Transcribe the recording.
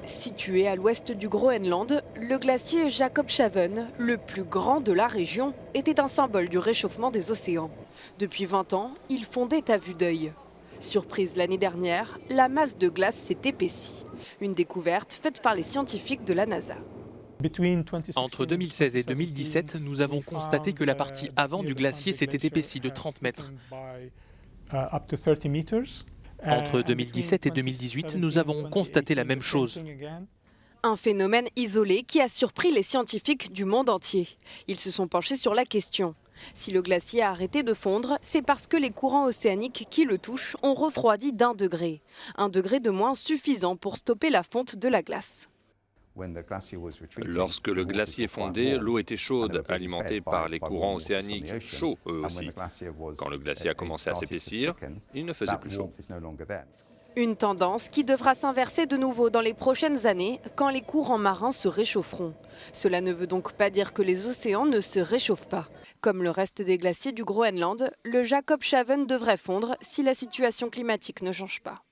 Situé à l'ouest du Groenland, le glacier Jakobshavn, le plus grand de la région, était un symbole du réchauffement des océans. Depuis 20 ans, il fondait à vue d'œil. Surprise l'année dernière, la masse de glace s'est épaissie. Une découverte faite par les scientifiques de la NASA. Entre 2016 et 2017, nous avons constaté que la partie avant du glacier s'était épaissie de 30 mètres. Entre 2017 et 2018, nous avons constaté la même chose. Un phénomène isolé qui a surpris les scientifiques du monde entier. Ils se sont penchés sur la question. Si le glacier a arrêté de fondre, c'est parce que les courants océaniques qui le touchent ont refroidi d'1 degré. 1 degré de moins suffisant pour stopper la fonte de la glace. Lorsque le glacier fondait, l'eau était chaude, alimentée par les courants océaniques, chauds eux aussi. Quand le glacier a commencé à s'épaissir, il ne faisait plus chaud. Une tendance qui devra s'inverser de nouveau dans les prochaines années quand les courants marins se réchaufferont. Cela ne veut donc pas dire que les océans ne se réchauffent pas. Comme le reste des glaciers du Groenland, le Jakobshavn devrait fondre si la situation climatique ne change pas.